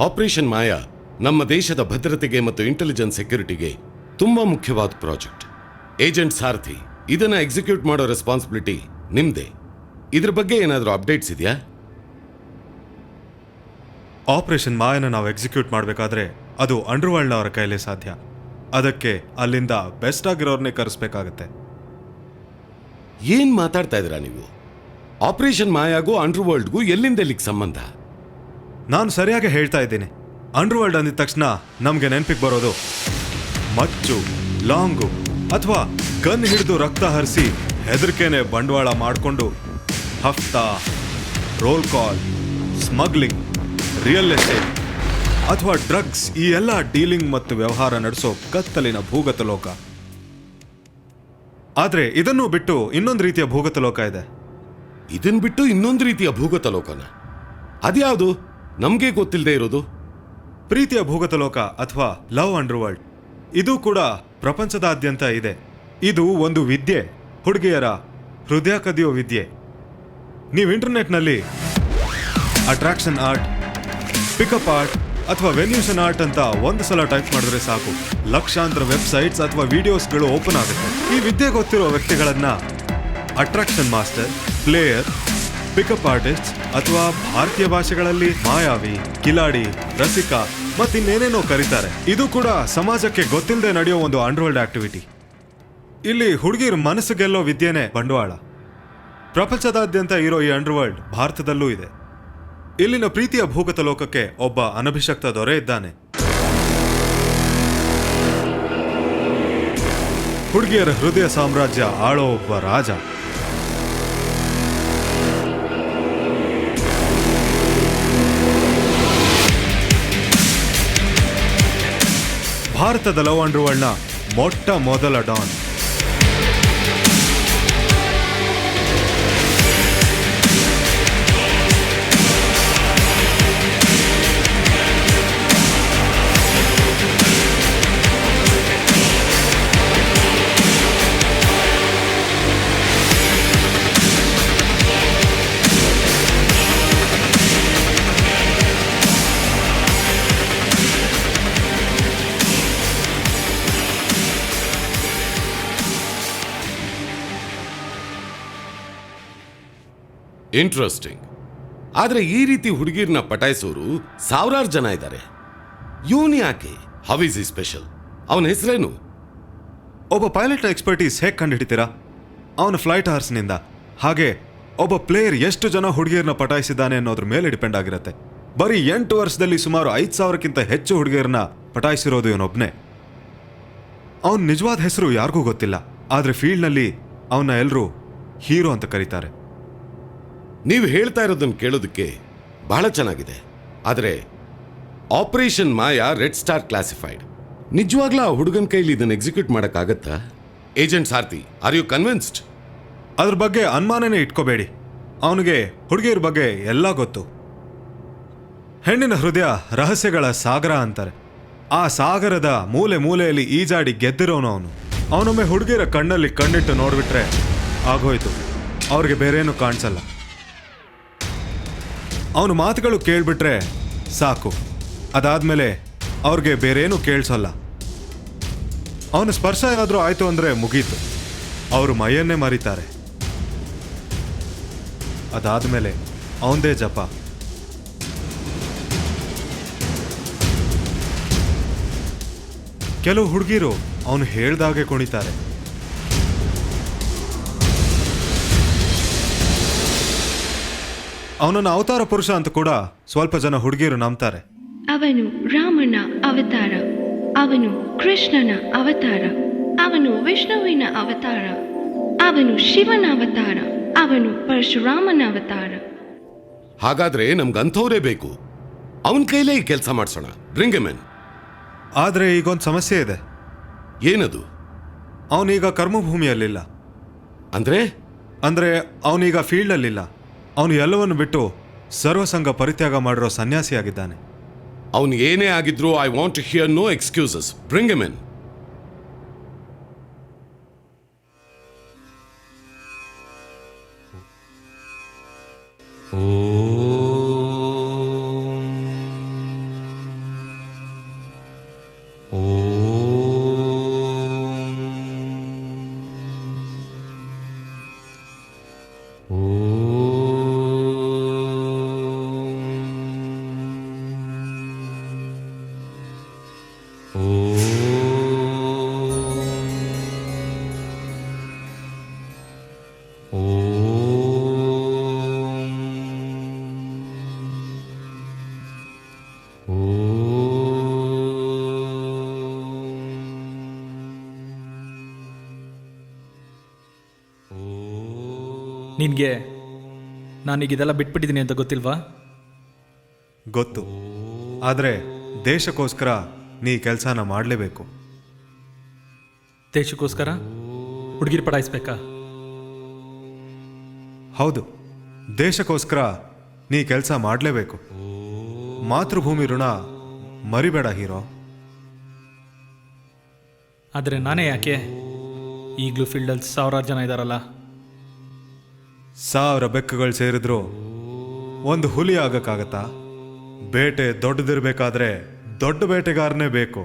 Operation ಮಾಯಾ ನಮ್ಮ ದೇಶದ ಭದ್ರತೆಗೆ ಮತ್ತು ಇಂಟೆಲಿಜೆನ್ಸ್ ಸೆಕ್ಯೂರಿಟಿಗೆ ತುಂಬಾ ಮುಖ್ಯವಾದ ಪ್ರಾಜೆಕ್ಟ್. ಏಜೆಂಟ್ ಸಾರಥಿ, ಇದನ್ನ ಎಕ್ಸಿಕ್ಯೂಟ್ ಮಾಡೋ ರೆಸ್ಪಾನ್ಸಿಬಿಲಿಟಿ ನಿಮ್ದೇ. ಇದ್ರ ಬಗ್ಗೆ ಏನಾದರೂ ಅಪ್ಡೇಟ್ಸ್ ಇದೆಯಾ? ಆಪರೇಷನ್ ಮಾಯನ ನಾವು ಎಕ್ಸಿಕ್ಯೂಟ್ ಮಾಡಬೇಕಾದ್ರೆ ಅದು ಅಂಡರ್ವರ್ಲ್ಡ್ನವರ ಕೈಲೇ ಸಾಧ್ಯ. ಅದಕ್ಕೆ ಅಲ್ಲಿಂದ ಬೆಸ್ಟ್ ಆಗಿರೋರ್ನೇ ಕರೆಸ್ಬೇಕಾಗತ್ತೆ. ಏನ್ ಮಾತಾಡ್ತಾ ಇದ್ದೀರಾ ನೀವು? ಆಪರೇಷನ್ ಮಾಯಾಗೂ ಅಂಡರ್ವರ್ಲ್ಡ್ಗೂ ಎಲ್ಲಿಂದ ಸಂಬಂಧ? ನಾನು ಸರಿಯಾಗಿ ಹೇಳ್ತಾ ಇದ್ದೀನಿ. ಅಂಡರ್ವರ್ಲ್ಡ್ ಅಂದಿದ ತಕ್ಷಣ ನಮಗೆ ನೆನಪಿಗೆ ಬರೋದು ಮಚ್ಚು, ಲಾಂಗು ಅಥವಾ ಗನ್ ಹಿಡಿದು ರಕ್ತ ಹರಿಸಿ ಹೆದರಿಕೆನೆ ಬಂಡವಾಳ ಮಾಡಿಕೊಂಡು ಹಫ್ತಾ, roll call, smuggling, real estate ಅಥವಾ ಡ್ರಗ್ಸ್, ಈ ಎಲ್ಲ ಡೀಲಿಂಗ್ ಮತ್ತು ವ್ಯವಹಾರ ನಡೆಸೋ ಕತ್ತಲಿನ ಭೂಗತ ಲೋಕ. ಆದ್ರೆ ಇದನ್ನು ಬಿಟ್ಟು ಇನ್ನೊಂದು ರೀತಿಯ ಭೂಗತ ಲೋಕ ಇದೆ. ಇದನ್ ಬಿಟ್ಟು ಇನ್ನೊಂದು ರೀತಿಯ ಭೂಗತ ಲೋಕನ? ಅದ್ಯಾವುದು ನಮ್ಗೆ ಗೊತ್ತಿಲ್ಲದೆ ಇರೋದು? ಪ್ರೀತಿಯ ಭೂಗತ ಲೋಕ ಅಥವಾ ಲವ್ ಅಂಡರ್ವರ್ಲ್ಡ್. ಇದು ಕೂಡ ಪ್ರಪಂಚದಾದ್ಯಂತ ಇದೆ. ಇದು ಒಂದು ವಿದ್ಯೆ, ಹುಡುಗಿಯರ ಹೃದಯ ಕದಿಯೋ ವಿದ್ಯೆ. ನೀವು ಇಂಟರ್ನೆಟ್ನಲ್ಲಿ ಅಟ್ರಾಕ್ಷನ್ ಆರ್ಟ್, ಪಿಕಪ್ ಆರ್ಟ್ ಅಥವಾ ವೆನ್ಯೂಷನ್ ಆರ್ಟ್ ಅಂತ ಒಂದು ಸಲ ಟೈಪ್ ಮಾಡಿದ್ರೆ ಸಾಕು, ಲಕ್ಷಾಂತರ ವೆಬ್ಸೈಟ್ಸ್ ಅಥವಾ ವಿಡಿಯೋಸ್ಗಳು ಓಪನ್ ಆಗುತ್ತೆ. ಈ ವಿದ್ಯೆ ಗೊತ್ತಿರೋ ವ್ಯಕ್ತಿಗಳನ್ನ attraction master, player, pickup artist ಅಥವಾ ಭಾರತೀಯ ಭಾಷೆಗಳಲ್ಲಿ ಮಾಯಾವಿ, ಕಿಲಾಡಿ, ರಸಿಕ ಮತ್ತಿನ್ನೇನೇನೋ ಕರೀತಾರೆ. ಇದು ಕೂಡ ಸಮಾಜಕ್ಕೆ ಗೊತ್ತಿಲ್ಲದೆ ನಡೆಯೋ ಒಂದು ಅಂಡರ್ವರ್ಲ್ಡ್ ಆಕ್ಟಿವಿಟಿ. ಇಲ್ಲಿ ಹುಡುಗಿರು ಮನಸ್ಸು ಗೆಲ್ಲೋ ವಿದ್ಯೆನೇ ಬಂಡವಾಳ. ಪ್ರಪಂಚದಾದ್ಯಂತ ಇರೋ ಈ ಅಂಡರ್ವರ್ಲ್ಡ್ ಭಾರತದಲ್ಲೂ ಇದೆ. ಇಲ್ಲಿನ ಪ್ರೀತಿಯ ಭೂಗತ ಲೋಕಕ್ಕೆ ಒಬ್ಬ ಅನಭಿಷಕ್ತ ದೊರೆ ಇದ್ದಾನೆ. ಹುಡುಗಿಯರ ಹೃದಯ ಸಾಮ್ರಾಜ್ಯ ಆಳೋ ಒಬ್ಬ ರಾಜ. ಭಾರತದ ಲವ್ ಅಂಡರ್ವರ್ಲ್ಡ್ನ ಮೊಟ್ಟ ಮೊದಲ ಡಾನ್. ಇಂಟ್ರೆಸ್ಟಿಂಗ್. ಆದ್ರೆ ಈ ರೀತಿ ಹುಡುಗಿರ್ನ ಪಟಾಯಿಸೋರು ಸಾವಿರಾರು ಜನ ಇದ್ದಾರೆ. ಇವನ್ ಯಾಕೆ? ಹೌ ಇಸ್ ಈ ಸ್ಪೆಷಲ್? ಅವನ ಹೆಸರೇನು? ಒಬ್ಬ ಪೈಲಟ್ನ ಎಕ್ಸ್ಪರ್ಟೀಸ್ ಹೇಗೆ ಕಂಡುಹಿಡಿತೀರಾ? ಅವನ ಫ್ಲೈಟ್ ಹಾರ್ಸ್ನಿಂದ. ಹಾಗೆ ಒಬ್ಬ ಪ್ಲೇಯರ್ ಎಷ್ಟು ಜನ ಹುಡುಗಿಯರನ್ನ ಪಟಾಯಿಸಿದ್ದಾನೆ ಅನ್ನೋದ್ರ ಮೇಲೆ ಡಿಪೆಂಡ್ ಆಗಿರುತ್ತೆ. ಬರೀ 8 ವರ್ಷದಲ್ಲಿ ಸುಮಾರು 5,000ಕ್ಕಿಂತ ಹೆಚ್ಚು ಹುಡುಗಿಯರನ್ನ ಪಟಾಯಿಸಿರೋದು ಇವನೊಬ್ನೇ. ಅವನ ನಿಜವಾದ ಹೆಸರು ಯಾರಿಗೂ ಗೊತ್ತಿಲ್ಲ. ಆದ್ರೆ ಫೀಲ್ಡ್ನಲ್ಲಿ ಅವನ್ನ ಎಲ್ಲರೂ ಹೀರೋ ಅಂತ ಕರೀತಾರೆ. ನೀವು ಹೇಳ್ತಾ ಇರೋದನ್ನ ಕೇಳೋದಕ್ಕೆ ಬಹಳ ಚೆನ್ನಾಗಿದೆ. ಆದರೆ operation Maya red star classified. ನಿಜವಾಗ್ಲೂ ಆ ಹುಡುಗನ ಕೈಲಿ ಇದನ್ನು ಎಕ್ಸಿಕ್ಯೂಟ್ ಮಾಡೋಕ್ಕಾಗತ್ತಾ? Agent Sarathi, are you convinced? ಅದ್ರ ಬಗ್ಗೆ ಅನುಮಾನನೇ ಇಟ್ಕೋಬೇಡಿ. ಅವನಿಗೆ ಹುಡುಗಿಯರ ಬಗ್ಗೆ ಎಲ್ಲ ಗೊತ್ತು. ಹೆಣ್ಣಿನ ಹೃದಯ ರಹಸ್ಯಗಳ ಸಾಗರ ಅಂತಾರೆ. ಆ ಸಾಗರದ ಮೂಲೆ ಮೂಲೆಯಲ್ಲಿ ಈಜಾಡಿ ಗೆದ್ದಿರೋನು ಅವನು. ಅವನೊಮ್ಮೆ ಹುಡುಗಿಯರ ಕಣ್ಣಲ್ಲಿ ಕಣ್ಣಿಟ್ಟು ನೋಡ್ಬಿಟ್ರೆ ಆಗೋಯ್ತು, ಅವ್ರಿಗೆ ಬೇರೇನು ಕಾಣಿಸಲ್ಲ. ಅವನು ಮಾತುಗಳು ಕೇಳ್ಬಿಟ್ರೆ ಸಾಕು, ಅದಾದ್ಮೇಲೆ ಅವ್ರಿಗೆ ಬೇರೇನು ಕೇಳಿಸಲ್ಲ. ಅವನ ಸ್ಪರ್ಶ ಏನಾದರೂ ಆಯ್ತು ಅಂದ್ರೆ ಮುಗೀತು, ಅವರು ಮೈಯನ್ನೇ ಮರೀತಾರೆ. ಅದಾದ್ಮೇಲೆ ಅವನದೇ ಜಪ. ಕೆಲವು ಹುಡುಗಿರು ಅವನು ಹೇಳ್ದಾಗೆ ಕುಣಿತಾರೆ. ಅವನನ್ನು ಅವತಾರ ಪುರುಷ ಅಂತ ಕೂಡ ಸ್ವಲ್ಪ ಜನ ಹುಡುಗಿಯರು ನಂಬ್ತಾರೆ. ಅವನು ರಾಮನ ಅವತಾರ, ಅವನು ಕೃಷ್ಣನ ಅವತಾರ, ಅವನು ವಿಷ್ಣುವಿನ ಅವತಾರ, ಅವನು ಶಿವನ ಅವತಾರ. ಅವನು ಪರಶುರಾಮನ ಅವತಾರ. ಹಾಗಾದ್ರೆ ನಮ್ಗಂಥವ್ರೇ ಬೇಕು. ಅವನ ಕೈಲೇ ಈ ಕೆಲಸ ಮಾಡಿಸೋಣ. Bring M in. ಆದರೆ ಈಗೊಂದು ಸಮಸ್ಯೆ ಇದೆ. ಏನದು? ಅವನೀಗ ಕರ್ಮಭೂಮಿಯಲ್ಲಿಲ್ಲ. ಅಂದ್ರೆ ಅವನೀಗ ಫೀಲ್ಡಲ್ಲಿಲ್ಲ. ಅವನು ಎಲ್ಲವನ್ನು ಬಿಟ್ಟು ಸರ್ವಸಂಗ ಪರಿತ್ಯಾಗ ಮಾಡಿರೋ ಸನ್ಯಾಸಿಯಾಗಿದ್ದಾನೆ. ಅವನು ಏನೇ ಆಗಿದ್ರು I want to here no excuses. Bring M in. ನಿನಗೆ ನಾನೀಗ ಇದೆಲ್ಲ ಬಿಟ್ಬಿಟ್ಟಿದ್ದೀನಿ ಅಂತ ಗೊತ್ತಿಲ್ವಾ? ಗೊತ್ತು. ಆದರೆ ದೇಶಕ್ಕೋಸ್ಕರ ನೀ ಕೆಲಸನ ಮಾಡಲೇಬೇಕು. ದೇಶಕ್ಕೋಸ್ಕರ ಹುಡುಗಿರು ಪಟಾಯಿಸ್ಬೇಕಾ? ಹೌದು, ದೇಶಕ್ಕೋಸ್ಕರ ನೀ ಕೆಲಸ ಮಾಡಲೇಬೇಕು. ಮಾತೃಭೂಮಿ ಋಣ ಮರಿಬೇಡ ಹೀರೋ. ಆದರೆ ನಾನೇ ಯಾಕೆ? ಈಗಲೂ ಫೀಲ್ಡಲ್ಲಿ ಸಾವಿರಾರು ಜನ ಇದ್ದಾರಲ್ಲ. 1000 ಬೆಕ್ಕುಗಳು ಸೇರಿದ್ರು ಒಂದು ಹುಲಿ ಆಗಕ್ಕಾಗತ್ತಾ? ಬೇಟೆ ದೊಡ್ಡದಿರ್ಬೇಕಾದ್ರೆ ದೊಡ್ಡ ಬೇಟೆಗಾರನೇ ಬೇಕು.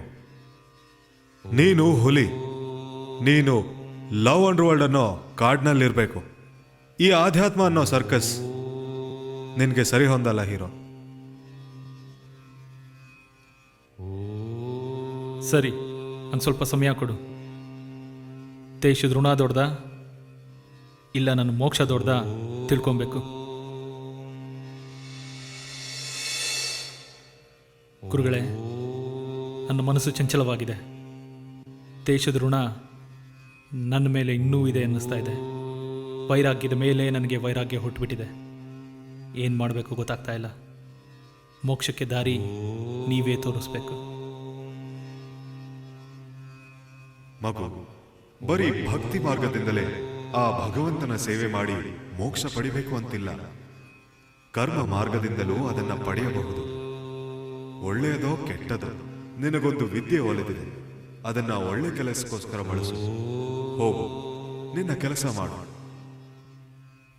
ನೀನು ಹುಲಿ. ನೀನು ಲವ್ ಅಂಡರ್ ವರ್ಲ್ಡ್ ಅನ್ನೋ ಕಾಡ್ನಲ್ಲಿರ್ಬೇಕು. ಈ ಆಧ್ಯಾತ್ಮ ಅನ್ನೋ ಸರ್ಕಸ್ ನಿನಗೆ ಸರಿ ಹೊಂದಲ್ಲ ಹೀರೋ. ಸರಿ, ಒಂದು ಸ್ವಲ್ಪ ಸಮಯ ಕೊಡು. ದೇಶದ ಋಣ ದೊಡ್ಡದ ಇಲ್ಲ ನನ್ನ ಮೋಕ್ಷ ದೊಡ್ಡದ ತಿಳ್ಕೊಬೇಕು. ಗುರುಗಳೇ, ನನ್ನ ಮನಸ್ಸು ಚಂಚಲವಾಗಿದೆ. ದೇಶದ ಋಣ ನನ್ನ ಮೇಲೆ ಇನ್ನೂ ಇದೆ ಅನ್ನಿಸ್ತಾ ಇದೆ. ವೈರಾಗ್ಯದ ಮೇಲೆ ನನಗೆ ವೈರಾಗ್ಯ ಹುಟ್ಟುಬಿಟ್ಟಿದೆ. ಏನು ಮಾಡಬೇಕು ಗೊತ್ತಾಗ್ತಾ ಇಲ್ಲ. ಮೋಕ್ಷಕ್ಕೆ ದಾರಿ ನೀವೇ ತೋರಿಸ್ಬೇಕು. ಮಗು, ಬರೀ ಭಕ್ತಿ ಮಾರ್ಗದಿಂದಲೇ ಆ ಭಗವಂತನ ಸೇವೆ ಮಾಡಿ ಮೋಕ್ಷ ಪಡಿಬೇಕು ಅಂತಿಲ್ಲ. ಕರ್ಮ ಮಾರ್ಗದಿಂದಲೂ ಅದನ್ನ ಪಡೆಯಬಹುದು. ಒಳ್ಳೆಯದೋ ಕೆಟ್ಟದೋ ನಿನಗೊಂದು ವಿದ್ಯೆ ಒಲಿದಿದೆ. ಅದನ್ನ ಒಳ್ಳೆ ಕೆಲಸಕ್ಕೋಸ್ಕರ ಬಳಸು. ಹೋಗು, ನಿನ್ನ ಕೆಲಸ ಮಾಡು.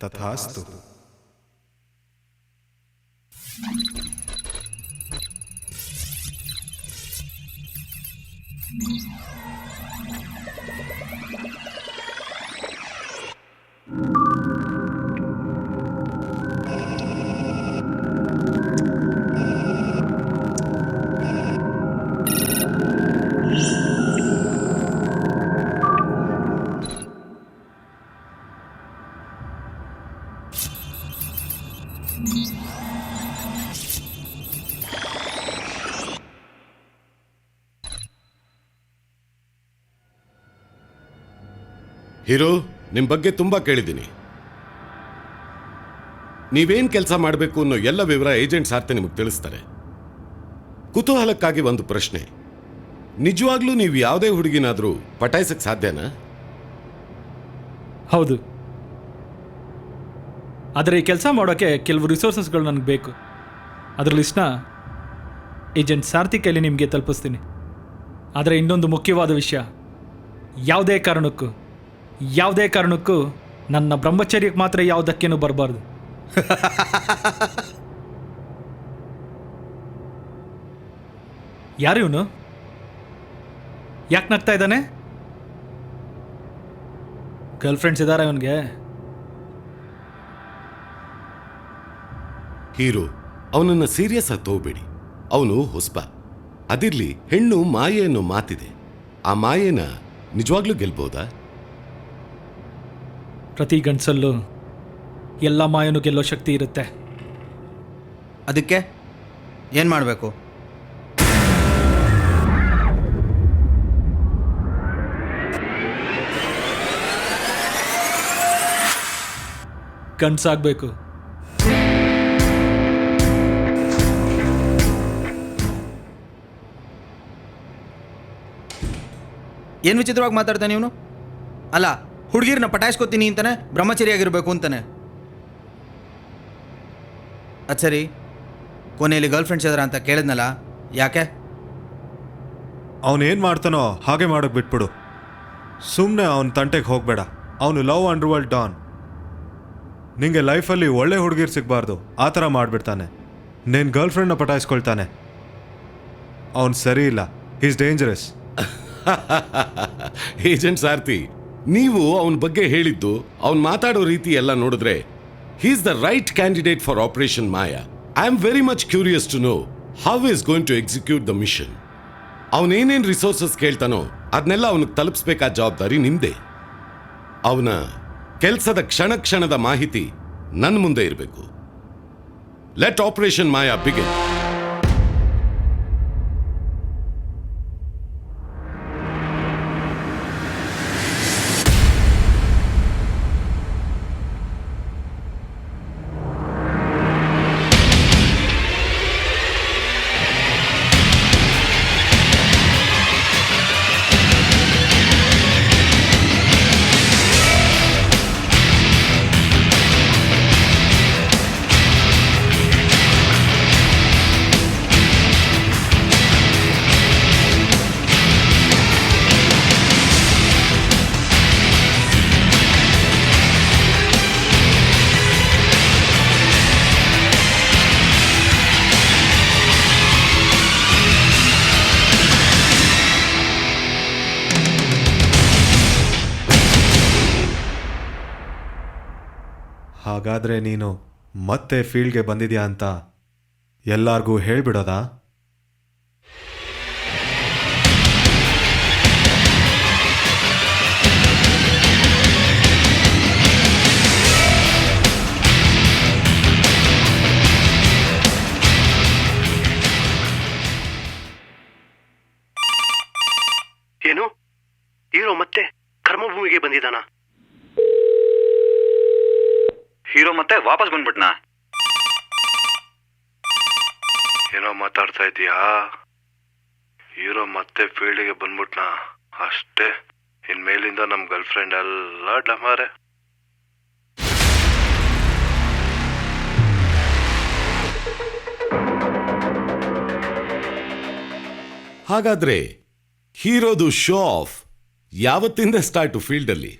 ತಥಾಸ್ತು. ಹೀರೋ, ನಿಮ್ಮ ಬಗ್ಗೆ ತುಂಬಾ ಕೇಳಿದ್ದೀನಿ. ನೀವೇನ್ ಕೆಲಸ ಮಾಡಬೇಕು ಅನ್ನೋ ಎಲ್ಲ ವಿವರ ಏಜೆಂಟ್ ಸಾರ್ತೆ ನಿಮಗೆ ತಿಳಿಸ್ತಾರೆ. ಕುತೂಹಲಕ್ಕಾಗಿ ಒಂದು ಪ್ರಶ್ನೆ. ನಿಜವಾಗ್ಲೂ ನೀವು ಯಾವುದೇ ಹುಡುಗಿನಾದ್ರೂ ಪಟಾಯಿಸಕ್ಕೆ ಸಾಧ್ಯನಾ? ಹೌದು, ಆದರೆ ಈ ಕೆಲಸ ಮಾಡೋಕ್ಕೆ ಕೆಲವು ರಿಸೋರ್ಸಸ್ಗಳು ನನಗೆ ಬೇಕು. ಅದರ ಲಿಸ್ಟ್ನ ಏಜೆಂಟ್ ಸಾರ್ಥಿ ಕೈಲಿ ನಿಮಗೆ ತಲುಪಿಸ್ತೀನಿ. ಆದರೆ ಇನ್ನೊಂದು ಮುಖ್ಯವಾದ ವಿಷಯ, ಯಾವುದೇ ಕಾರಣಕ್ಕೂ ನನ್ನ ಬ್ರಹ್ಮಚರ್ಯಕ್ಕೆ ಮಾತ್ರ ಯಾವುದಕ್ಕೇನು ಬರಬಾರ್ದು. ಯಾರು ಇವನು? ಯಾಕೆ ನಗ್ತಾ ಇದ್ದಾನೆ? ಗರ್ಲ್ ಫ್ರೆಂಡ್ಸ್ ಇದ್ದಾರಾ ಇವನಿಗೆ? ಹೀರೋ, ಅವನನ್ನ ಸೀರಿಯಸ್ ಆಗಿ ತಗೋಬೇಡಿ. ಅವನು ಹೊಸ್ಪ. ಅದಿರ್ಲಿ, ಹೆಣ್ಣು ಮಾಯೆ ಅನ್ನೋ ಮಾತಿದೆ. ಆ ಮಾಯೆನ ನಿಜವಾಗ್ಲೂ ಗೆಲ್ಬೋದಾ? ಪ್ರತಿ ಗಂಡಸಲ್ಲೂ ಎಲ್ಲ ಮಾಯನು ಗೆಲ್ಲೋ ಶಕ್ತಿ ಇರುತ್ತೆ. ಅದಕ್ಕೆ ಏನು ಮಾಡಬೇಕು? ಗಂಡ್ಸಾಗ್ಬೇಕು. ಏನು ವಿಚಿತ್ರವಾಗಿ ಮಾತಾಡ್ತಾನೆ ಇವನು? ಅಲ್ಲ, ಹುಡುಗಿರನ್ನ ಪಟಾಯಿಸ್ಕೊತೀನಿ ಅಂತಾನೆ, ಬ್ರಹ್ಮಚರಿಯಾಗಿರ್ಬೇಕು ಅಂತಾನೆ. ಅದು ಸರಿ, ಕೊನೆಯಲ್ಲಿ ಗರ್ಲ್ ಫ್ರೆಂಡ್ಸ್ ಇದಾರ ಅಂತ ಕೇಳಿದ್ನಲ್ಲ, ಯಾಕೆ? ಅವನೇನು ಮಾಡ್ತಾನೋ ಹಾಗೆ ಮಾಡೋಕೆ ಬಿಟ್ಬಿಡು. ಸುಮ್ಮನೆ ಅವನ ತಂಟೆಗೆ ಹೋಗಬೇಡ. ಅವನು ಲವ್ ಅಂಡರ್ವರ್ಲ್ಡ್ ಡಾನ್. ನಿಂಗೆ ಲೈಫಲ್ಲಿ ಒಳ್ಳೆ ಹುಡುಗಿರು ಸಿಗಬಾರ್ದು ಆ ಥರ ಮಾಡಿಬಿಡ್ತಾನೆ. ನಿನ್ನ ಗರ್ಲ್ ಫ್ರೆಂಡ್ನ ಪಟಾಯಿಸ್ಕೊಳ್ತಾನೆ. ಅವನು ಸರಿ ಇಲ್ಲ. Is dangerous. ಏಜೆಂಟ್ ಸಾರ್ಥಿ, ನೀವು ಅವನ ಬಗ್ಗೆ ಹೇಳಿದ್ದು, ಅವನ್ ಮಾತಾಡೋ ರೀತಿ ಎಲ್ಲ ನೋಡಿದ್ರೆ he is the right candidate for operation Maya. I am very much curious to know how is going to execute the mission. ಅವನೇನೇನು ರಿಸೋರ್ಸಸ್ ಕೇಳ್ತಾನೋ ಅದನ್ನೆಲ್ಲ ಅವನಿಗೆ ತಲುಪಿಸ್ಬೇಕಾದ ಜವಾಬ್ದಾರಿ ನಿಮ್ದೇ. ಅವನ ಕೆಲಸದ ಕ್ಷಣ ಕ್ಷಣದ ಮಾಹಿತಿ ನನ್ನ ಮುಂದೆ ಇರಬೇಕು. ಲೆಟ್ ಆಪರೇಷನ್ ಮಾಯಾ ಬಿಗಿನ್. ಹಾಗಾದರೆ ನೀನು ಮತ್ತೆ ಫೀಲ್ಡ್ಗೆ ಬಂದಿದ್ಯಾ ಅಂತ ಎಲ್ಲರಿಗೂ ಹೇಳ್ಬಿಡೋದಾ? ಏನು, ಹೀರೋ ಮತ್ತೆ ಕರ್ಮಭೂಮಿಗೆ ಬಂದಿದ್ದಾನ? ಹೀರೋ ಮತ್ತೆ ವಾಪಸ್ ಬಂದ್ಬಿಟ್ನಾ? ಏನೋ ಮಾತಾಡ್ತಾ ಇದೀಯಾ? ಹೀರೋ ಮತ್ತೆ ಫೀಲ್ಡ್ಗೆ ಬಂದ್ಬಿಟ್ನಾ? ಅಷ್ಟೇ, ಇನ್ಮೇಲಿಂದ ನಮ್ ಗರ್ಲ್ ಫ್ರೆಂಡ್ ಎಲ್ಲ ಡಮಾರೆ. ಹಾಗಾದ್ರೆ ಹೀರೋದು ಶೋ ಆಫ್ ಯಾವತ್ತಿಂದ ಸ್ಟಾರ್ಟು ಫೀಲ್ಡಲ್ಲಿ?